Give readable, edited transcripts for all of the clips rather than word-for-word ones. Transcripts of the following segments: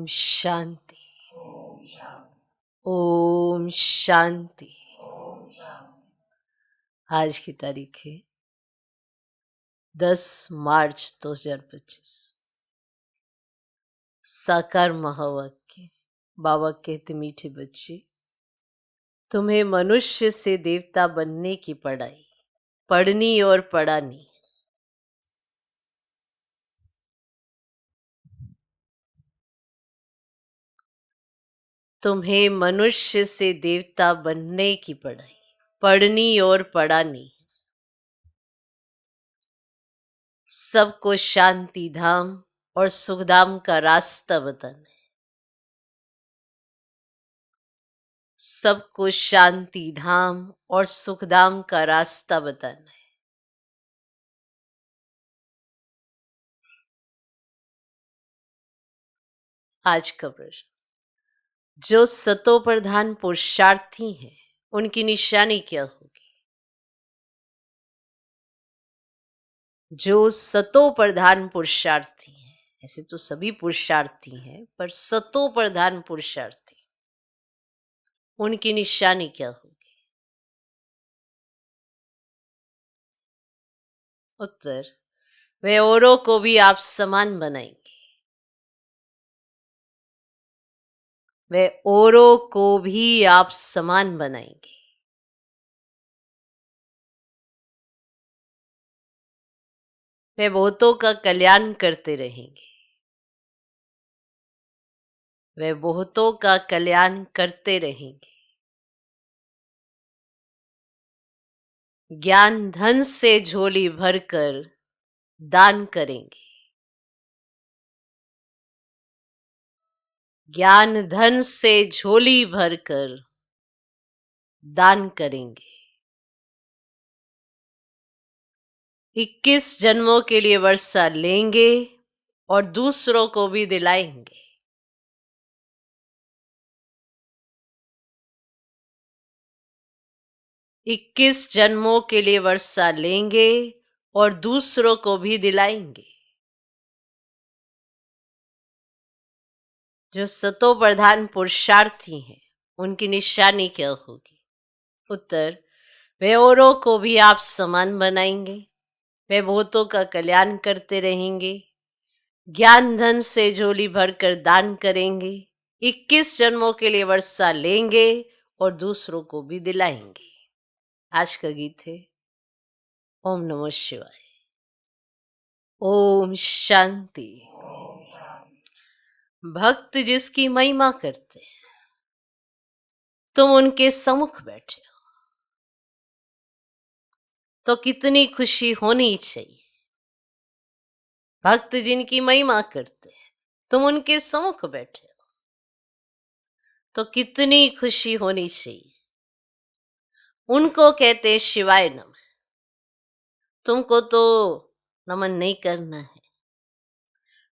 ओम शांति। ओम शांति। आज की तारीख है 10 मार्च 2025। साकार महावाक्य। बाबा कहते, मीठे बच्चे, तुम्हें मनुष्य से देवता बनने की पढ़ाई पढ़नी और पढ़ानी। तुम्हें मनुष्य से देवता बनने की पढ़ाई पढ़नी और पढ़ानी। सबको शांति धाम और सुखधाम का रास्ता बताना है। सबको शांति धाम और सुखधाम का रास्ता बताना है। आज का प्रश्न, जो सतो प्रधान पुरुषार्थी हैं उनकी निशानी क्या होगी? जो सतो प्रधान पुरुषार्थी हैं, ऐसे तो सभी पुरुषार्थी हैं, पर सतो प्रधान पुरुषार्थी, उनकी निशानी क्या होगी? उत्तर, वे औरों को भी आप समान बनाएंगे। वे औरों को भी आप समान बनाएंगे। वे बहुतों का कल्याण करते रहेंगे। वे बहुतों का कल्याण करते रहेंगे। ज्ञान धन से झोली भरकर दान करेंगे। ज्ञान धन से झोली भरकर दान करेंगे। 21 जन्मों के लिए वर्षा लेंगे और दूसरों को भी दिलाएंगे। इक्कीस जन्मों के लिए वर्षा लेंगे और दूसरों को भी दिलाएंगे। जो सतो प्रधान पुरुषार्थी हैं उनकी निशानी क्या होगी? उत्तर, वे औरों को भी आप समान बनाएंगे। वे बहुतों का कल्याण करते रहेंगे। ज्ञान धन से झोली भरकर दान करेंगे। 21 जन्मों के लिए वर्षा लेंगे और दूसरों को भी दिलाएंगे। आज का गीत है ओम नमः शिवाय। ओम शांति। भक्त जिसकी महिमा करते हैं, तुम उनके सम्मुख बैठे हो तो कितनी खुशी होनी चाहिए। भक्त जिनकी महिमा करते हैं, तुम उनके सम्मुख बैठे हो तो कितनी खुशी होनी चाहिए। उनको कहते हैं शिवाय नमः। तुमको तो नमन नहीं करना है।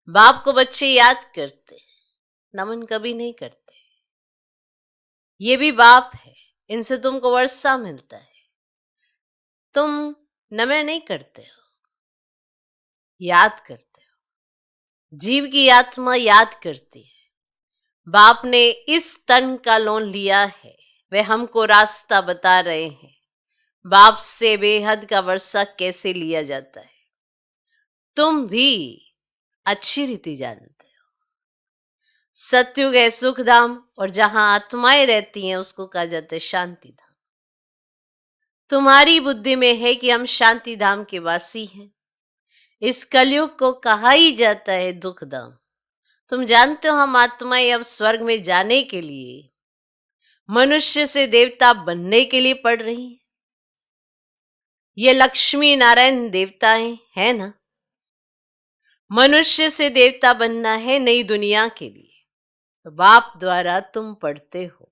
बाप को बच्चे याद करते हैं, नमन कभी नहीं करते। ये भी बाप है, इनसे तुमको वर्षा मिलता है, तुम नमन नहीं करते हो, याद करते हो। जीव की आत्मा याद करती है, बाप ने इस तन का लोन लिया है, वे हमको रास्ता बता रहे हैं। बाप से बेहद का वर्षा कैसे लिया जाता है, तुम भी अच्छी रीति जानते हो। सतयुग है सुखधाम और जहां आत्माएं रहती हैं उसको कहा जाता है शांति धाम। तुम्हारी बुद्धि में है कि हम शांति धाम के वासी हैं। इस कलयुग को कहा ही जाता है दुख धाम। तुम जानते हो हम आत्माएं अब स्वर्ग में जाने के लिए, मनुष्य से देवता बनने के लिए पढ़ रही हैं। ये लक्ष्मी नारायण देवताएं हैं ना। मनुष्य से देवता बनना है नई दुनिया के लिए, तो बाप द्वारा तुम पढ़ते हो।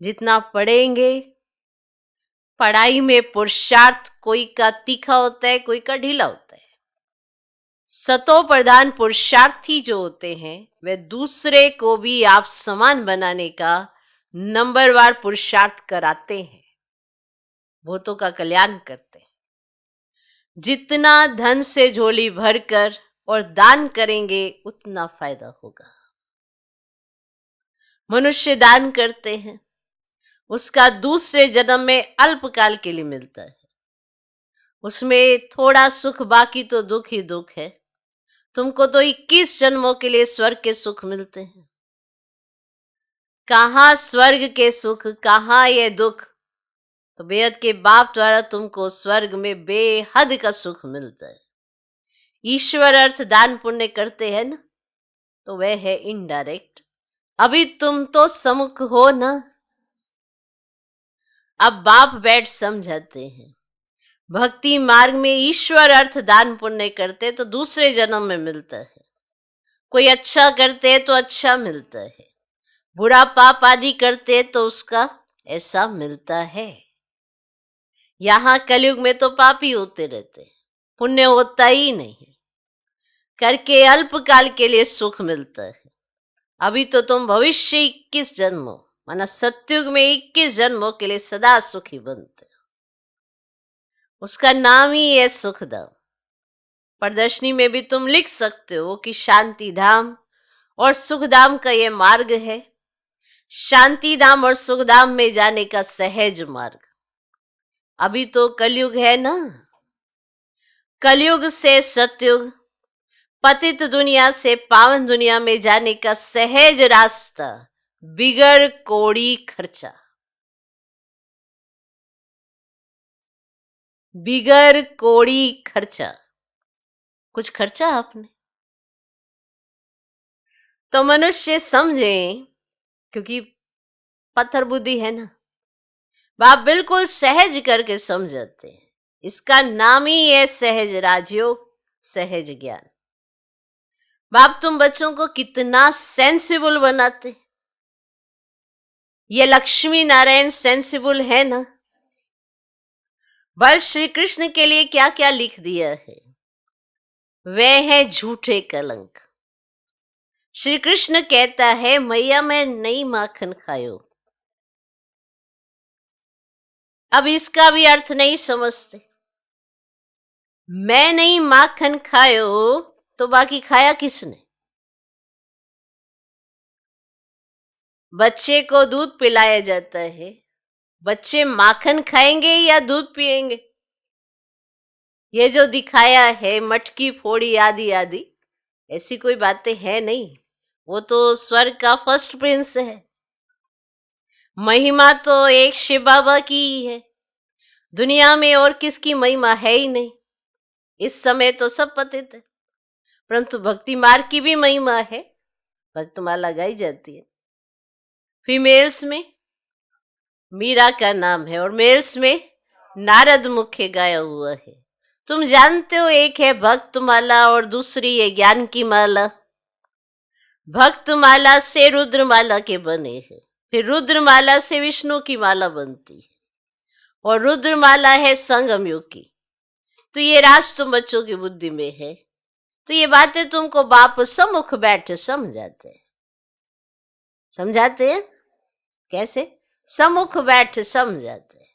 जितना पढ़ेंगे, पढ़ाई में पुरुषार्थ कोई का तीखा होता है, कोई का ढीला होता है। सतो प्रधान पुरुषार्थी जो होते हैं वे दूसरे को भी आप समान बनाने का नंबरवार पुरुषार्थ कराते हैं, बहुतों का कल्याण करते हैं। जितना धन से झोली भरकर और दान करेंगे उतना फायदा होगा। मनुष्य दान करते हैं, उसका दूसरे जन्म में अल्पकाल के लिए मिलता है। उसमें थोड़ा सुख, बाकी तो दुख ही दुख है। तुमको तो 21 जन्मों के लिए स्वर्ग के सुख मिलते हैं। कहाँ स्वर्ग के सुख, कहाँ ये दुख। तो बेहद के बाप द्वारा तुमको स्वर्ग में बेहद का सुख मिलता है। ईश्वर अर्थ दान पुण्य करते हैं ना, तो वह है इनडायरेक्ट। अभी तुम तो समुख हो ना। अब बाप बैठ समझाते हैं, भक्ति मार्ग में ईश्वर अर्थ दान पुण्य करते तो दूसरे जन्म में मिलता है। कोई अच्छा करते तो अच्छा मिलता है, बुरा पाप आदि करते तो उसका ऐसा मिलता है। यहाँ कलयुग में तो पाप ही होते रहते हैं, पुण्य होता ही नहीं। करके अल्पकाल के लिए सुख मिलता है। अभी तो तुम भविष्य 21 जन्मों, माना सतयुग में 21 जन्मों के लिए सदा सुखी बनते हो। उसका नाम ही है सुखधाम। प्रदर्शनी में भी तुम लिख सकते हो कि शांति धाम और सुखधाम का ये मार्ग है। शांति धाम और सुखधाम में जाने का सहज मार्ग। अभी तो कलयुग है ना, कलयुग से सतयुग, पतित दुनिया से पावन दुनिया में जाने का सहज रास्ता, बिगर कोड़ी खर्चा। बिगर कोड़ी खर्चा, कुछ खर्चा आपने तो मनुष्य समझे, क्योंकि पत्थर बुद्धि है ना। बाप बिल्कुल सहज करके समझाते हैं। इसका नाम ही है सहज राजयोग, सहज ज्ञान। बाप तुम बच्चों को कितना सेंसिबल बनाते। ये लक्ष्मी नारायण सेंसिबल है ना। बस श्री कृष्ण के लिए क्या क्या लिख दिया है, वे है झूठे कलंक। श्री कृष्ण कहता है, मैया मैं नहीं माखन खायो। अब इसका भी अर्थ नहीं समझते। मैं नहीं माखन खायो तो बाकी खाया किसने? बच्चे को दूध पिलाया जाता है, बच्चे माखन खाएंगे या दूध पिएंगे? ये जो दिखाया है मटकी फोड़ी आदि आदि, ऐसी कोई बातें है नहीं। वो तो स्वर्ग का फर्स्ट प्रिंस है। महिमा तो एक शिव बाबा की ही है, दुनिया में और किसकी महिमा है ही नहीं। इस समय तो सब पतित है, परंतु भक्ति मार्ग की भी महिमा है। भक्तमाला गाई जाती है। फीमेल्स में मीरा का नाम है और मेल्स में नारद मुख्य गाया हुआ है। तुम जानते हो, एक है भक्तमाला और दूसरी है ज्ञान की माला। भक्तमाला से रुद्रमाला के बने हैं, फिर रुद्रमाला से विष्णु की माला बनती है और रुद्रमाला है संगम युग की। तो ये राज तुम बच्चों की बुद्धि में है। तो ये बातें तुमको बाप सम्मुख बैठे समझाते हैं। समझाते हैं कैसे? सम्मुख बैठ समझाते हैं।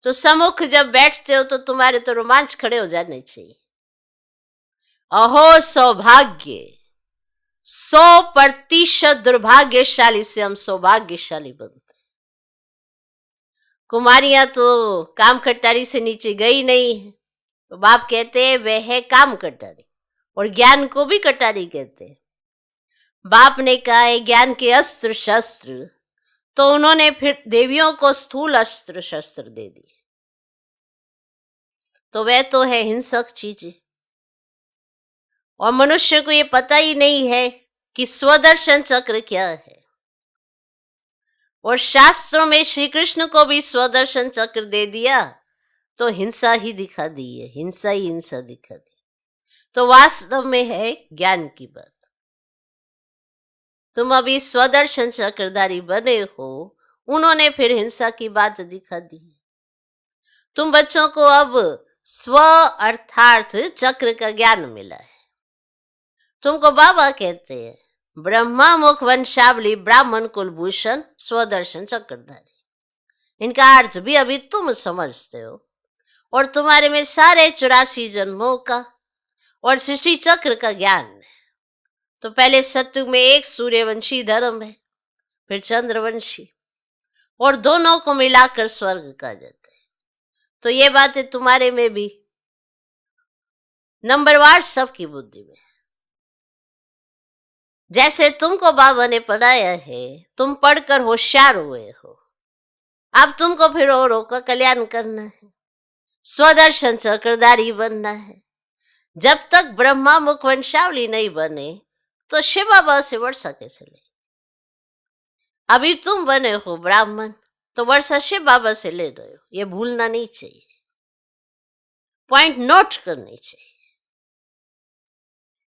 तो सम्मुख जब बैठते हो तो तुम्हारे तो रोमांच खड़े हो जाने चाहिए। अहो सौभाग्य, 100% दुर्भाग्यशाली से हम सौभाग्यशाली बनते। कुमारियां तो काम कटारी से नीचे गई नहीं है, तो बाप कहते हैं वह है काम कटारी, और ज्ञान को भी कटारी कहते हैं। बाप ने कहा है ज्ञान के अस्त्र शस्त्र, तो उन्होंने फिर देवियों को स्थूल अस्त्र शस्त्र दे दिए। तो वह तो है हिंसक चीजें, और मनुष्य को ये पता ही नहीं है कि स्वदर्शन चक्र क्या है। और शास्त्रों में श्री कृष्ण को भी स्वदर्शन चक्र दे दिया तो हिंसा ही दिखा दी है, हिंसा ही हिंसा दिखा दी। तो वास्तव में है ज्ञान की बात। तुम अभी स्वदर्शन चक्रधारी बने हो, उन्होंने फिर हिंसा की बात दिखा दी। तुम बच्चों को अब स्व अर्थार्थ चक्र का ज्ञान मिला है। तुमको बाबा कहते हैं ब्रह्मा मुख वंशावली ब्राह्मण कुलभूषण स्वदर्शन चक्रधारी। इनका अर्थ भी अभी तुम समझते हो, और तुम्हारे में सारे 84 जन्मों का और सृष्टि चक्र का ज्ञान है। तो पहले सत्युग में एक सूर्यवंशी धर्म है, फिर चंद्रवंशी, और दोनों को मिलाकर स्वर्ग कहा जाता है। तो ये बातें तुम्हारे में भी नंबरवार सबकी बुद्धि में। जैसे तुमको बाबा ने पढ़ाया है, तुम पढ़कर होशियार हुए हो, अब तुमको फिर औरों का कल्याण करना है, स्वदर्शन चक्रधारी बनना है। जब तक ब्रह्मा मुख वंशावली नहीं बने तो शिव बाबा से वर्षा कैसे ले? अभी तुम बने हो ब्राह्मण, तो वर्षा शिव बाबा से ले रहे हो, ये भूलना नहीं चाहिए, पॉइंट नोट करनी चाहिए।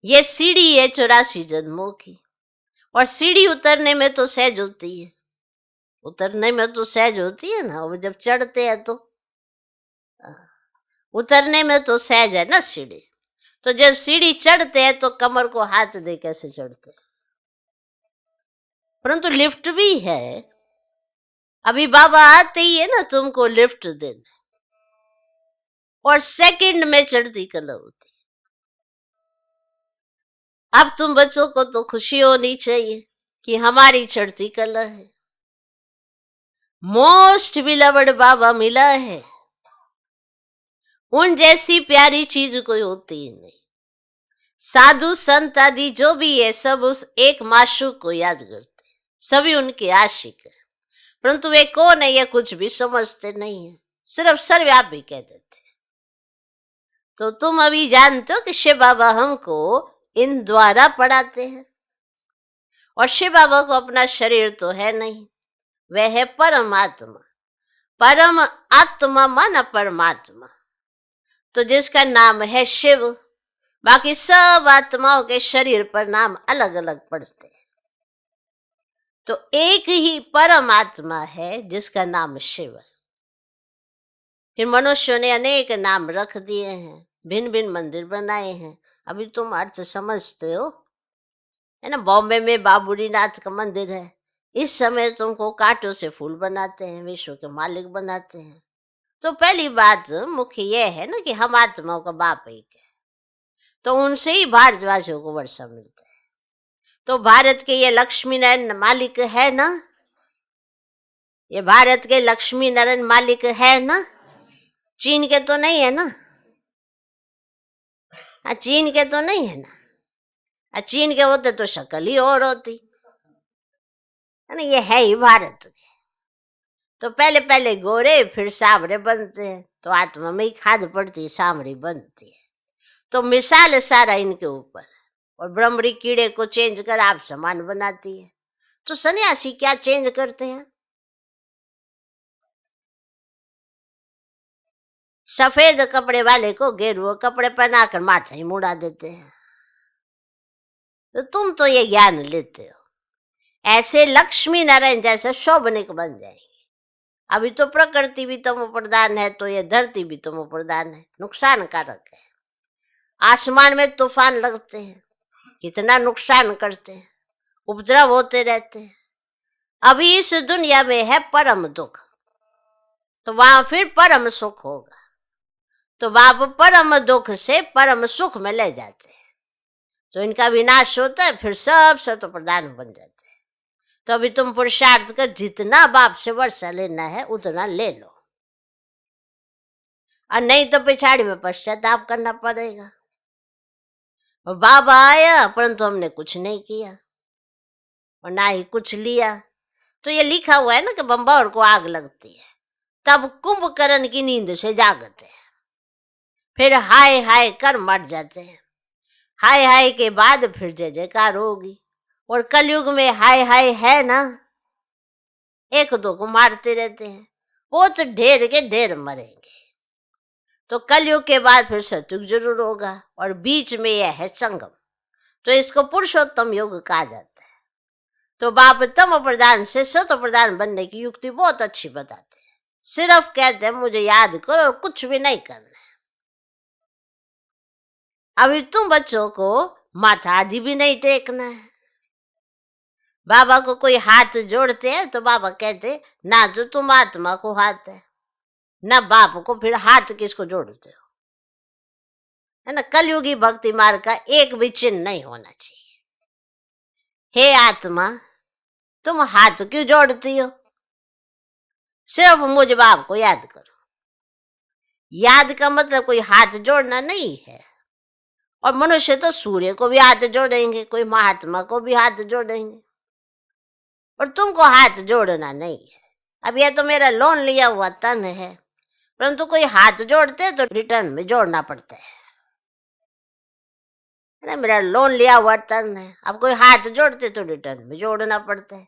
ये सीढ़ी है 84 जन्मों की, और सीढ़ी उतरने में तो सहज होती है, उतरने में तो सहज होती है ना, वो जब चढ़ते हैं तो उतरने में तो सहज है ना सीढ़ी। तो जब सीढ़ी चढ़ते हैं तो कमर को हाथ दे कैसे चढ़ते हैं, परंतु लिफ्ट भी है। अभी बाबा आते ही है ना तुमको लिफ्ट देने, और सेकंड में चढ़ती कला होती। अब तुम बच्चों को तो खुशी होनी चाहिए कि हमारी चढ़ती कला है, मोस्ट बिलवड बाबा मिला है। उन जैसी प्यारी चीज कोई होती ही नहीं। साधु संत आदि जो भी है सब उस एक माशूक को याद करते हैं, सभी उनके आशिक है, परंतु वे कौन है ये कुछ भी समझते नहीं है, सिर्फ सर्वव्यापी कह देते हैं। तो तुम अभी जानते हो कि शिव बाबा हमको इन द्वारा पढ़ाते हैं, और शिव बाबा को अपना शरीर तो है नहीं, वह है परमात्मा। परम आत्मा माना परमात्मा, तो जिसका नाम है शिव, बाकी सब आत्माओं के शरीर पर नाम अलग अलग पड़ते हैं। तो एक ही परमात्मा है जिसका नाम शिव है। फिर मनुष्यों ने अनेक नाम रख दिए हैं, भिन्न भिन्न मंदिर बनाए हैं। अभी तुम अर्थ समझते हो, है ना। बॉम्बे में बाबूरी नाथ का मंदिर है, इस समय तुमको कांटों से फूल बनाते हैं, विश्व के मालिक बनाते हैं। तो पहली बात मुख्य यह है ना कि हम आत्माओं का बाप एक है, तो उनसे ही भारतवासियों को वर्षा मिलता है। तो भारत के ये लक्ष्मी नारायण मालिक है ना, ये भारत के लक्ष्मी नारायण मालिक है ना, चीन के तो नहीं है ना, चीन के तो नहीं है ना, चीन के होते तो शक्ल ही और होती है ना, ये है ही भारत के। तो पहले पहले गोरे फिर सांवरे बनते हैं, तो आत्मा में ही खाद पड़ती, सांवरी बनती है। तो मिसाल सारा इनके ऊपर, और ब्रह्मरी कीड़े को चेंज कर आप समान बनाती है। तो सन्यासी क्या चेंज करते हैं? सफेद कपड़े वाले को गेरुआ कपड़े पहनाकर माथा ही मुड़ा देते हैं। तो तुम तो ये ज्ञान लेते हो, ऐसे लक्ष्मी नारायण जैसे शोभनिक बन जाएंगे। अभी तो प्रकृति भी तमो प्रधान है, तो ये धरती भी तमो प्रधान है, नुकसान कारक है। आसमान में तूफान लगते हैं, कितना नुकसान करते हैं, उपद्रव होते रहते हैं। अभी इस दुनिया में है परम दुख, तो वहां फिर परम सुख होगा। तो बाप परम दुख से परम सुख में ले जाते हैं, तो इनका विनाश होता है, फिर सब सतो प्रधान बन जाते हैं। तो अभी तुम पुरुषार्थ कर जितना बाप से वर्षा लेना है उतना ले लो, और नहीं तो पिछाड़ी में पश्चाताप करना पड़ेगा। और बाबा आया परंतु हमने कुछ नहीं किया और ना ही कुछ लिया। तो ये लिखा हुआ है ना कि बम्बौर को आग लगती है, तब कुंभकर्ण की नींद से जागते हैं, फिर हाय हाय कर मर जाते हैं। हाय हाय के बाद फिर जय जयकार होगी। और कलयुग में हाय हाय है ना, एक दो को मारते रहते हैं, वो तो ढेर के ढेर मरेंगे। तो कलयुग के बाद फिर सतयुग जरूर होगा, और बीच में यह है संगम, तो इसको पुरुषोत्तम युग कहा जाता है। तो बाप तम प्रधान से सतो प्रधान बनने की युक्ति बहुत अच्छी बताते हैं, सिर्फ कहते हैं मुझे याद करो और कुछ भी नहीं करना है। अभी तुम बच्चों को माथा आदि भी नहीं टेकना है। बाबा को कोई हाथ जोड़ते हैं तो बाबा कहते ना तो तुम आत्मा को हाथ है, ना बाप को फिर हाथ किसको जोड़ते हो, है ना। कलयुगी भक्ति मार्ग का एक भी चिन्ह नहीं होना चाहिए। हे आत्मा, तुम हाथ क्यों जोड़ती हो? सिर्फ मुझ बाप को याद करो। याद का मतलब कोई हाथ जोड़ना नहीं है। और मनुष्य तो सूर्य को भी हाथ जोड़ेंगे, कोई महात्मा को भी हाथ जोड़ेंगे, और तुमको हाथ जोड़ना नहीं है। अब यह तो मेरा लोन लिया हुआ तन है, परंतु कोई हाथ जोड़ते तो रिटर्न में जोड़ना पड़ता है ना। मेरा लोन लिया हुआ तन है, अब कोई हाथ जोड़ते तो रिटर्न में जोड़ना पड़ता है।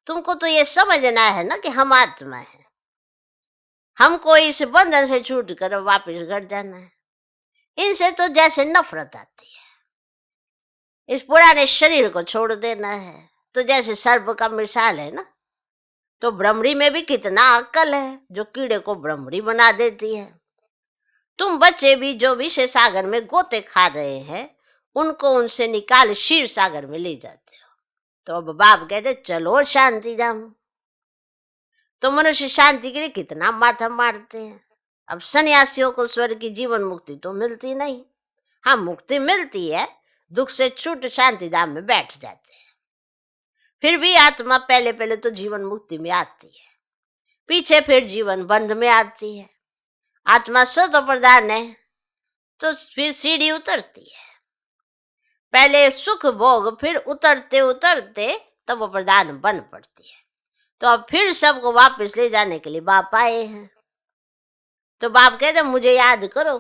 तुमको तो ये समझना है ना कि हम आत्मा है, हमको इस बंधन से छूट कर वापिस घर जाना है। इनसे तो जैसे नफरत आती है, इस पुराने शरीर को छोड़ देना है। तो जैसे सर्प का मिसाल है ना, तो भ्रमरी में भी कितना अक्ल है जो कीड़े को भ्रमरी बना देती है। तुम बच्चे भी जो विषय सागर में गोते खा रहे हैं, उनको उनसे निकाल क्षीर सागर में ले जाते हो। तो अब बाप कहते चलो शांति धाम। तो मनुष्य शांति के लिए कितना माथा मारते हैं। अब सन्यासियों को स्वर्ग की जीवन मुक्ति तो मिलती नहीं। हाँ, मुक्ति मिलती है, दुख से छूट शांति धाम में बैठ जाते हैं। फिर भी आत्मा पहले पहले तो जीवन मुक्ति में आती है, पीछे फिर जीवन बंध में आती है। आत्मा सतो प्रधान है, तो फिर सीढ़ी उतरती है। पहले सुख भोग, फिर उतरते उतरते तब वो प्रधान बन पड़ती है। तो अब फिर सबको वापस ले जाने के लिए बाप आए हैं। तो बाप कहते मुझे याद करो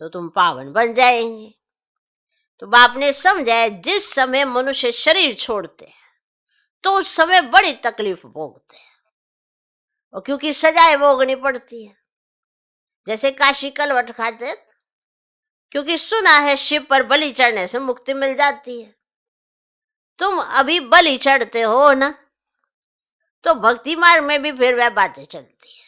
तो तुम पावन बन जाएंगे। तो बाप ने समझाया जिस समय मनुष्य शरीर छोड़ते हैं तो उस समय बड़ी तकलीफ भोगते हैं, और क्योंकि सजाएं भोगनी पड़ती है। जैसे काशी कलवट खाते हैं, क्योंकि सुना है शिव पर बलि चढ़ने से मुक्ति मिल जाती है। तुम अभी बलि चढ़ते हो ना, तो भक्ति मार्ग में भी फिर वह बातें चलती है।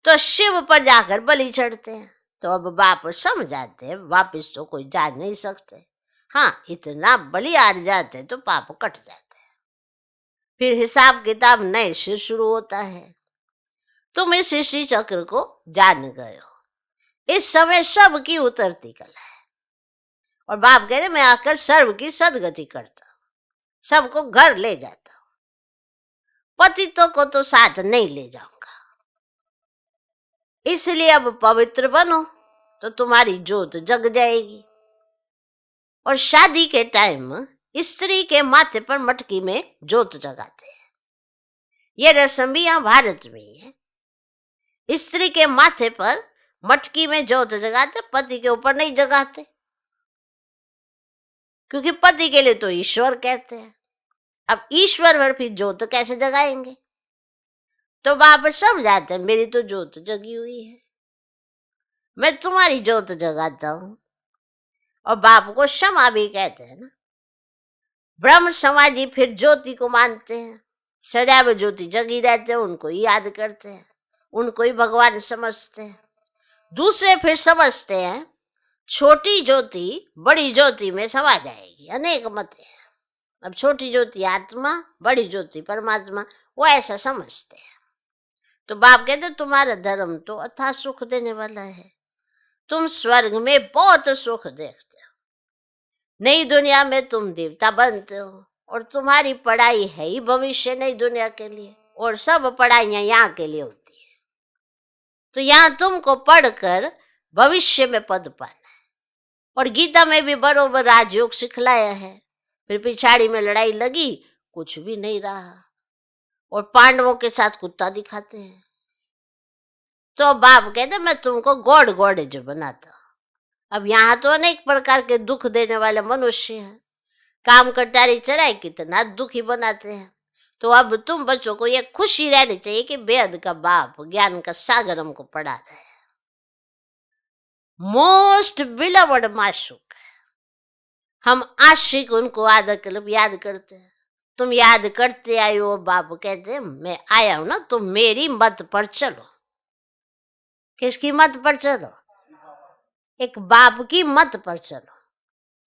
तो शिव पर जाकर बलि चढ़ते हैं। तो अब बाप समझाते हैं वापिस तो कोई जा नहीं सकते। हाँ, इतना बलि आर जाते तो पाप कट जाते हैं, फिर हिसाब किताब नए से शुरू होता है। तुम इस सृष्टि चक्र को जान गए हो। इस समय सब की उतरती कला है। और बाप कहते मैं आकर सर्व की सदगति करता हूँ, सबको घर ले जाता हूँ, पतितों को तो साथ नहीं ले जाऊंगा। इसलिए अब पवित्र बनो तो तुम्हारी जोत जग जाएगी। और शादी के टाइम स्त्री के माथे पर मटकी में जोत जगाते हैं। ये रस्म भी यहाँ भारत में ही है। स्त्री के माथे पर मटकी में जोत जगाते, पति के ऊपर नहीं जगाते, क्योंकि पति के लिए तो ईश्वर कहते हैं। अब ईश्वर पर फिर जोत कैसे जगाएंगे? तो बाप समझाते मेरी तो जोत जगी हुई है, मैं तुम्हारी जोत जगाता हूं। और बाप को क्षमा भी कहते हैं ना। ब्रह्म समाजी फिर ज्योति को मानते हैं, सदैव ज्योति जगी रहते हैं, उनको ही याद करते हैं, उनको ही भगवान समझते हैं। दूसरे फिर समझते हैं छोटी ज्योति बड़ी ज्योति में समा जाएगी। अनेक मत है। अब छोटी ज्योति आत्मा, बड़ी ज्योति परमात्मा, वो ऐसा समझते हैं। तो बाप कहते तुम्हारा धर्म तो अथाह सुख देने वाला है, तुम स्वर्ग में बहुत सुख देखते हो, नई दुनिया में तुम देवता बनते हो, और तुम्हारी पढ़ाई है ही भविष्य नई दुनिया के लिए, और सब पढ़ाइयां यहाँ के लिए होती है। तो यहाँ तुमको पढ़कर भविष्य में पद पाना है। और गीता में भी बरोबर राजयोग सिखलाया है। फिर पिछाड़ी में लड़ाई लगी, कुछ भी नहीं रहा, और पांडवों के साथ कुत्ता दिखाते हैं। तो बाप कहते मैं तुमको गॉड गॉडेज बनाता हूं। अब यहाँ तो अनेक प्रकार के दुख देने वाले मनुष्य हैं, काम कटारी चढ़ाई कितना दुखी बनाते हैं। तो अब तुम बच्चों को ये खुशी रहनी चाहिए कि बेहद का बाप ज्ञान का सागर हमको पढ़ा रहा है। मोस्ट बिलवड माशूक है, हम आशिक उनको आदर कलब याद करते हैं। तुम याद करते आए हो, बाप कहते मैं आया हूं ना, तुम मेरी मत पर चलो। किसकी मत पर चलो? एक बाप की मत पर चलो।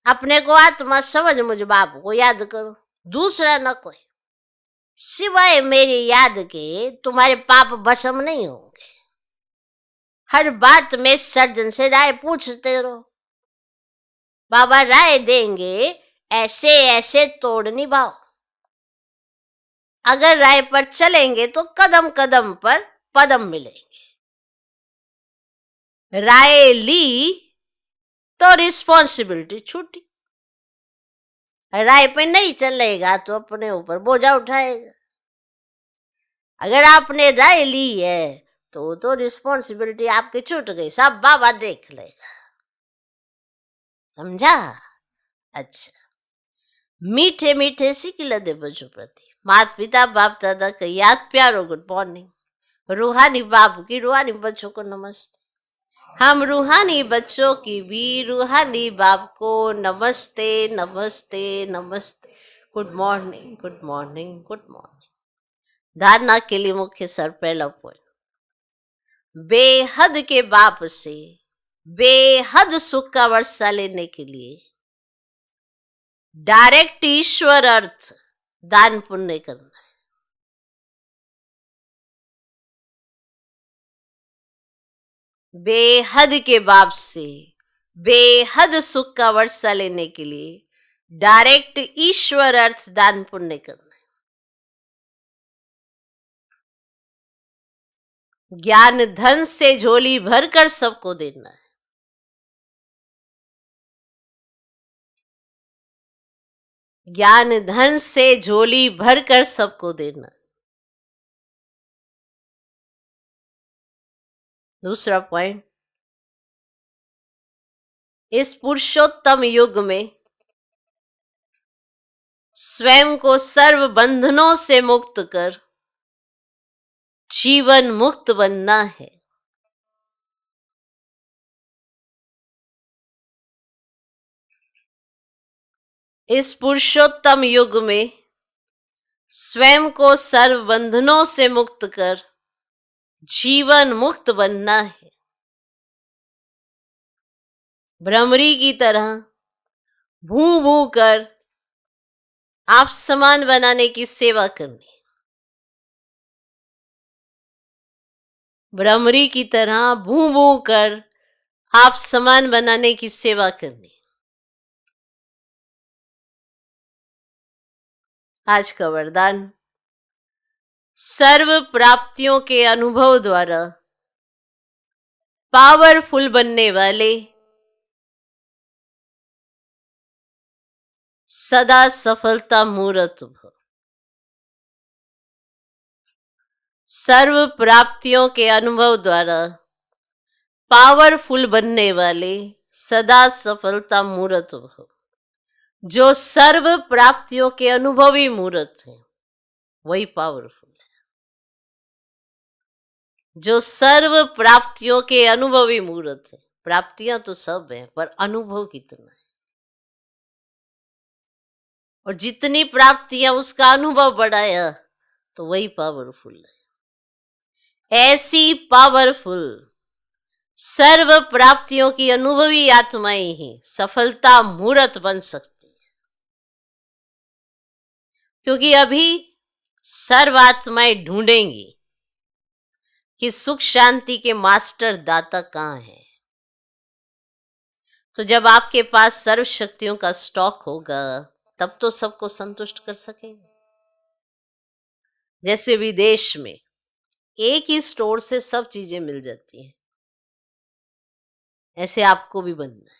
अपने को आत्मा समझ मुझ बाप को याद करो, दूसरा न कोई। सिवाय मेरी याद के तुम्हारे पाप भस्म नहीं होंगे। हर बात में सर्जन से राय पूछते रहो, बाबा राय देंगे, ऐसे ऐसे तोड़ निभाओ। अगर राह पर चलेंगे तो कदम कदम पर पदम मिलेंगे। राह ली तो रिस्पॉन्सिबिलिटी छूटी। राह पे नहीं चलेगा तो अपने ऊपर बोझा उठाएगा। अगर आपने राय ली है तो रिस्पॉन्सिबिलिटी आपकी छूट गई, सब बाबा देख लेगा। समझा? अच्छा, मीठे मीठे सिखला दे बच्चों प्रति माता पिता बाप दादा का याद प्यारो गुड मॉर्निंग। रूहानी बाप की रूहानी बच्चों को नमस्ते। हम रूहानी बच्चों की भी रूहानी बाप को नमस्ते नमस्ते नमस्ते। Good morning good morning good morning. धारणा के लिए मुख्य सर पहला पॉइंट, बेहद के बाप से बेहद सुख का वर्षा लेने के लिए डायरेक्ट ईश्वर अर्थ दान पुण्य करना है। बेहद के बाप से बेहद सुख का वर्षा लेने के लिए डायरेक्ट ईश्वर अर्थ दान पुण्य करना है। ज्ञान धन से झोली भरकर सबको देना है। ज्ञान धन से झोली भरकर सबको देना। दूसरा पॉइंट, इस पुरुषोत्तम युग में स्वयं को सर्व बंधनों से मुक्त कर जीवन मुक्त बनना है। इस पुरुषोत्तम युग में स्वयं को सर्व बंधनों से मुक्त कर जीवन मुक्त बनना है। भ्रमरी की तरह भू भू कर आप समान बनाने की सेवा करनी। भ्रमरी की तरह भू भू कर आप समान बनाने की सेवा करनी। आज का वरदान, सर्व प्राप्तियों के अनुभव द्वारा पावरफुल बनने वाले सदा सफलता मूर्त भव। सर्व प्राप्तियों के अनुभव द्वारा पावरफुल बनने वाले सदा सफलता मूर्त भव। जो सर्व प्राप्तियों के अनुभवी मूर्त है वही पावरफुल है। जो सर्व प्राप्तियों के अनुभवी मूर्त है, प्राप्तियां तो सब है पर अनुभव कितना है, और जितनी प्राप्तियां उसका अनुभव बढ़ाया तो वही पावरफुल है। ऐसी पावरफुल सर्व प्राप्तियों की अनुभवी आत्माएं ही सफलता मूर्त बन सकती है। क्योंकि अभी सर्व आत्माएं ढूंढेंगी कि सुख शांति के मास्टर दाता कहाँ है। तो जब आपके पास सर्व शक्तियों का स्टॉक होगा तब तो सबको संतुष्ट कर सकेंगे। जैसे विदेश में एक ही स्टोर से सब चीजें मिल जाती हैं, ऐसे आपको भी बनना है।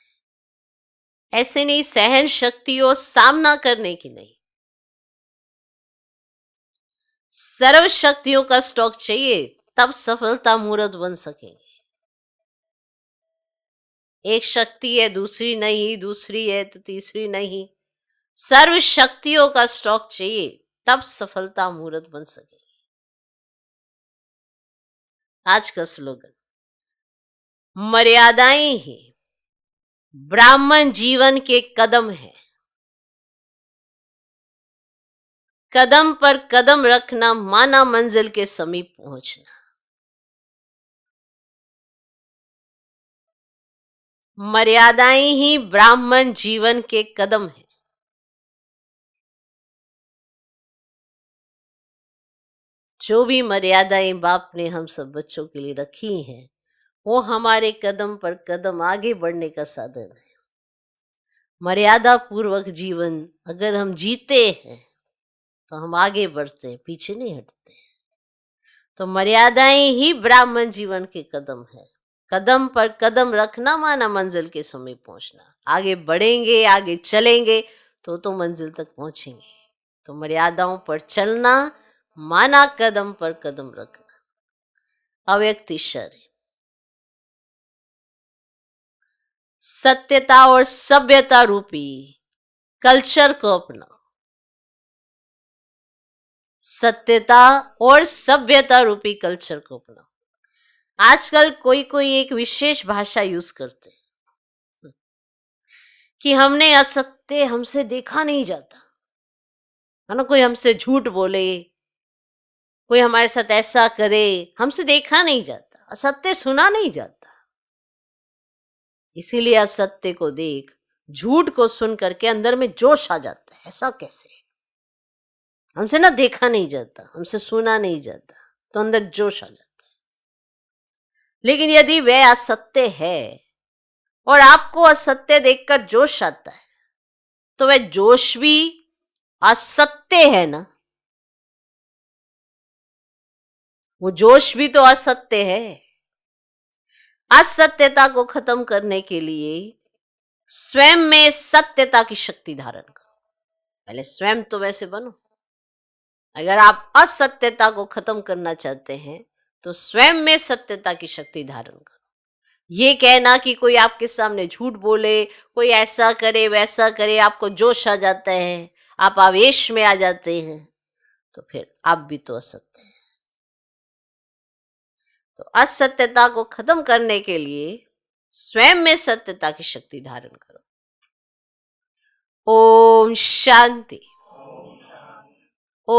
ऐसे नहीं, सहन शक्ति और सामना करने की नहीं, सर्व शक्तियों का स्टॉक चाहिए तब सफलता मूर्त बन सकेंगे। एक शक्ति है दूसरी नहीं, दूसरी है तो तीसरी नहीं, सर्व शक्तियों का स्टॉक चाहिए तब सफलता मूर्त बन सकेगी। आज का स्लोगन, मर्यादाएं ही ब्राह्मण जीवन के कदम है। कदम पर कदम रखना माना मंजिल के समीप पहुंचना। मर्यादाएं ही ब्राह्मण जीवन के कदम है। जो भी मर्यादाएं बाप ने हम सब बच्चों के लिए रखी हैं वो हमारे कदम पर कदम आगे बढ़ने का साधन है। मर्यादा पूर्वक जीवन अगर हम जीते हैं तो हम आगे बढ़ते हैं, पीछे नहीं हटते। तो मर्यादाएं ही ब्राह्मण जीवन के कदम है। कदम पर कदम रखना माना मंजिल के समीप पहुंचना। आगे बढ़ेंगे, आगे चलेंगे तो मंजिल तक पहुंचेंगे। तो मर्यादाओं पर चलना माना कदम पर कदम रखना। अव्यक्तिशर सत्यता और सभ्यता रूपी कल्चर को अपनाओ। सत्यता और सभ्यता रूपी कल्चर को अपनाओ। आजकल कोई कोई एक विशेष भाषा यूज करते हैं कि हमने असत्य हमसे देखा नहीं जाता, है ना। कोई हमसे झूठ बोले, कोई हमारे साथ ऐसा करे, हमसे देखा नहीं जाता, असत्य सुना नहीं जाता। इसीलिए असत्य को देख, झूठ को सुन करके अंदर में जोश आ जाता है। ऐसा कैसे? हमसे ना देखा नहीं जाता, हमसे सुना नहीं जाता, तो अंदर जोश आ जाता है। लेकिन यदि वह असत्य है और आपको असत्य देखकर जोश आता है, तो वह जोश भी असत्य है ना। वो जोश भी तो असत्य है। असत्यता को खत्म करने के लिए स्वयं में सत्यता की शक्ति धारण करो। पहले स्वयं तो वैसे बनो। अगर आप असत्यता को खत्म करना चाहते हैं तो स्वयं में सत्यता की शक्ति धारण करो। ये कहना कि कोई आपके सामने झूठ बोले, कोई ऐसा करे वैसा करे, आपको जोश आ जाता है, आप आवेश में आ जाते हैं, तो फिर आप भी तो असत्य हैं। तो असत्यता को खत्म करने के लिए स्वयं में सत्यता की शक्ति धारण करो। ओम शांति।